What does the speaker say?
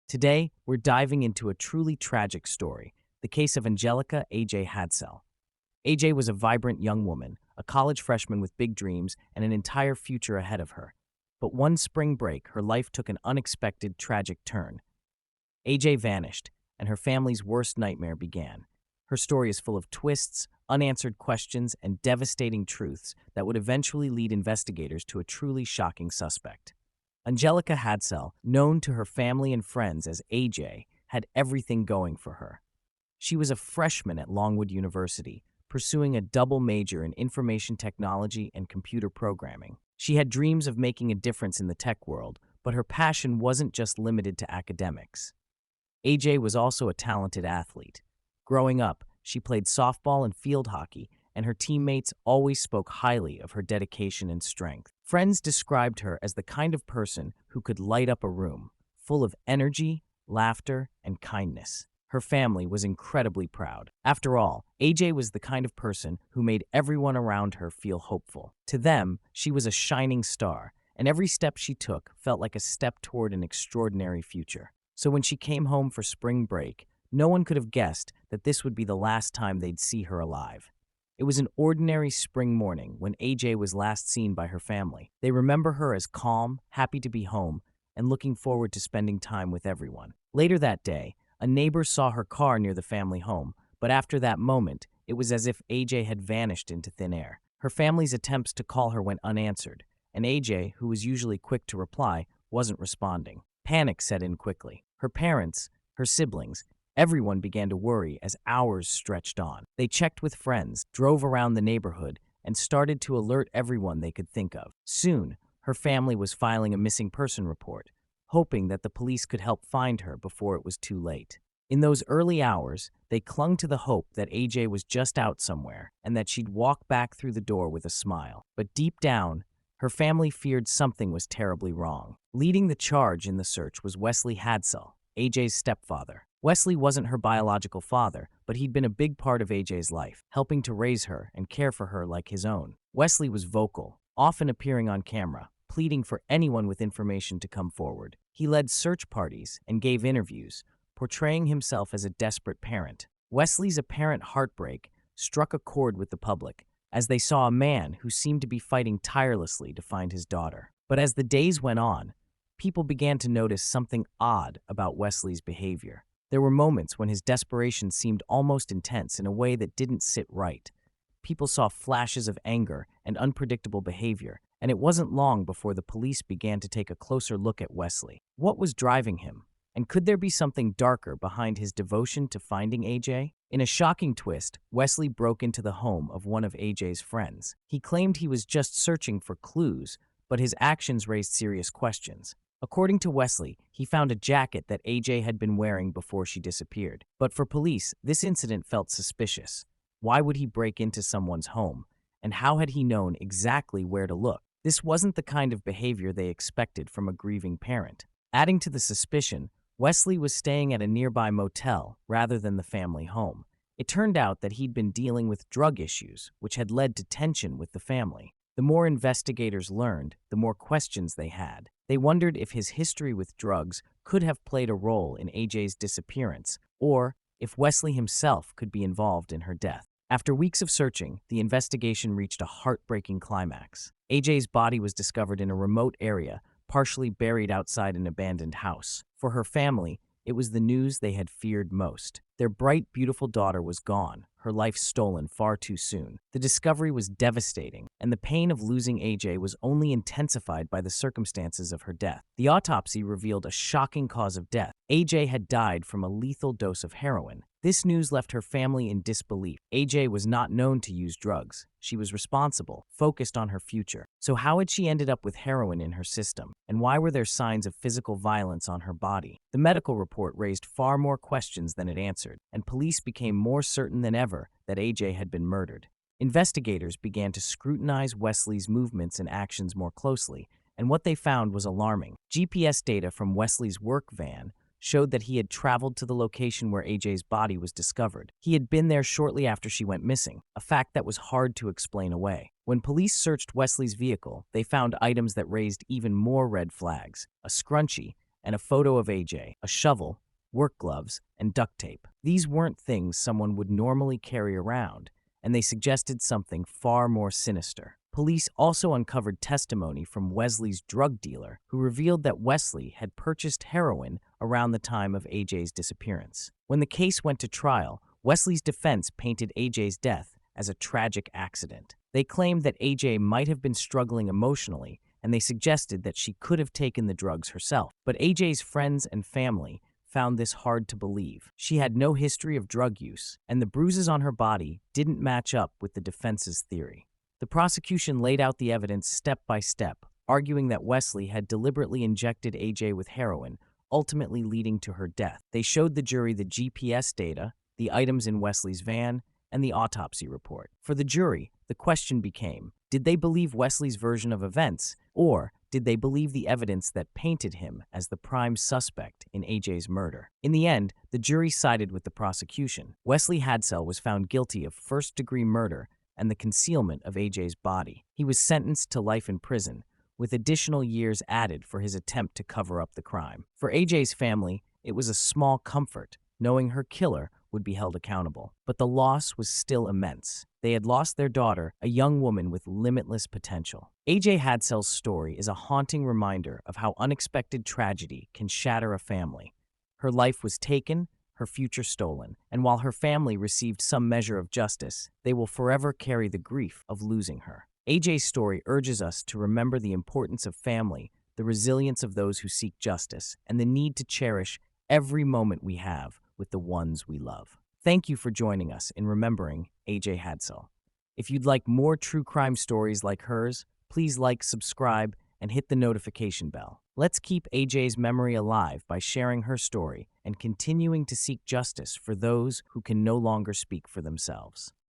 Today, we're diving into a truly tragic story, the case of Angelica A.J. Hadsell. A.J. was a vibrant young woman, a college freshman with big dreams and an entire future ahead of her. But one spring break, her life took an unexpected, tragic turn. A.J. vanished, and her family's worst nightmare began. Her story is full of twists, unanswered questions, and devastating truths that would eventually lead investigators to a truly shocking suspect. Angelica Hadsell, known to her family and friends as AJ, had everything going for her. She was a freshman at Longwood University, pursuing a double major in information technology and computer programming. She had dreams of making a difference in the tech world, but her passion wasn't just limited to academics. AJ was also a talented athlete. Growing up, she played softball and field hockey, and her teammates always spoke highly of her dedication and strength. Friends described her as the kind of person who could light up a room, full of energy, laughter, and kindness. Her family was incredibly proud. After all, AJ was the kind of person who made everyone around her feel hopeful. To them, she was a shining star, and every step she took felt like a step toward an extraordinary future. So when she came home for spring break, no one could have guessed that this would be the last time they'd see her alive. It was an ordinary spring morning when AJ was last seen by her family. They remember her as calm, happy to be home, and looking forward to spending time with everyone. Later that day, a neighbor saw her car near the family home, but after that moment, it was as if AJ had vanished into thin air. Her family's attempts to call her went unanswered, and AJ, who was usually quick to reply, wasn't responding. Panic set in quickly. Her parents, her siblings, everyone began to worry as hours stretched on. They checked with friends, drove around the neighborhood, and started to alert everyone they could think of. Soon, her family was filing a missing person report, hoping that the police could help find her before it was too late. In those early hours, they clung to the hope that AJ was just out somewhere and that she'd walk back through the door with a smile. But deep down, her family feared something was terribly wrong. Leading the charge in the search was Wesley Hadsell, AJ's stepfather. Wesley wasn't her biological father, but he'd been a big part of AJ's life, helping to raise her and care for her like his own. Wesley was vocal, often appearing on camera, pleading for anyone with information to come forward. He led search parties and gave interviews, portraying himself as a desperate parent. Wesley's apparent heartbreak struck a chord with the public, as they saw a man who seemed to be fighting tirelessly to find his daughter. But as the days went on, people began to notice something odd about Wesley's behavior. There were moments when his desperation seemed almost intense in a way that didn't sit right. People saw flashes of anger and unpredictable behavior, and it wasn't long before the police began to take a closer look at Wesley. What was driving him? And could there be something darker behind his devotion to finding AJ? In a shocking twist, Wesley broke into the home of one of AJ's friends. He claimed he was just searching for clues, but his actions raised serious questions. According to Wesley, he found a jacket that AJ had been wearing before she disappeared. But for police, this incident felt suspicious. Why would he break into someone's home? And how had he known exactly where to look? This wasn't the kind of behavior they expected from a grieving parent. Adding to the suspicion, Wesley was staying at a nearby motel rather than the family home. It turned out that he'd been dealing with drug issues, which had led to tension with the family. The more investigators learned, the more questions they had. They wondered if his history with drugs could have played a role in AJ's disappearance, or if Wesley himself could be involved in her death. After weeks of searching, the investigation reached a heartbreaking climax. AJ's body was discovered in a remote area, partially buried outside an abandoned house. For her family, it was the news they had feared most. Their bright, beautiful daughter was gone, her life stolen far too soon. The discovery was devastating, and the pain of losing AJ was only intensified by the circumstances of her death. The autopsy revealed a shocking cause of death. AJ had died from a lethal dose of heroin. This news left her family in disbelief. AJ was not known to use drugs. She was responsible, focused on her future. So how had she ended up with heroin in her system? And why were there signs of physical violence on her body? The medical report raised far more questions than it answered, and police became more certain than ever that AJ had been murdered. Investigators began to scrutinize Wesley's movements and actions more closely, and what they found was alarming. GPS data from Wesley's work van showed that he had traveled to the location where AJ's body was discovered. He had been there shortly after she went missing, a fact that was hard to explain away. When police searched Wesley's vehicle, they found items that raised even more red flags: a scrunchie, and a photo of AJ, a shovel, work gloves, and duct tape. These weren't things someone would normally carry around, and they suggested something far more sinister. Police also uncovered testimony from Wesley's drug dealer, who revealed that Wesley had purchased heroin around the time of AJ's disappearance. When the case went to trial, Wesley's defense painted AJ's death as a tragic accident. They claimed that AJ might have been struggling emotionally, and they suggested that she could have taken the drugs herself. But AJ's friends and family found this hard to believe. She had no history of drug use, and the bruises on her body didn't match up with the defense's theory. The prosecution laid out the evidence step by step, arguing that Wesley had deliberately injected AJ with heroin, ultimately leading to her death. They showed the jury the GPS data, the items in Wesley's van, and the autopsy report. For the jury, the question became, did they believe Wesley's version of events, or did they believe the evidence that painted him as the prime suspect in AJ's murder? In the end, the jury sided with the prosecution. Wesley Hadsell was found guilty of first-degree murder and the concealment of AJ's body. He was sentenced to life in prison, with additional years added for his attempt to cover up the crime. For AJ's family, it was a small comfort, knowing her killer would be held accountable. But the loss was still immense. They had lost their daughter, a young woman with limitless potential. AJ Hadsell's story is a haunting reminder of how unexpected tragedy can shatter a family. Her life was taken, her future stolen, and while her family received some measure of justice, they will forever carry the grief of losing her. AJ's story urges us to remember the importance of family, the resilience of those who seek justice, and the need to cherish every moment we have with the ones we love. Thank you for joining us in remembering AJ Hadsell. If you'd like more true crime stories like hers, please like, subscribe, and hit the notification bell. Let's keep AJ's memory alive by sharing her story and continuing to seek justice for those who can no longer speak for themselves.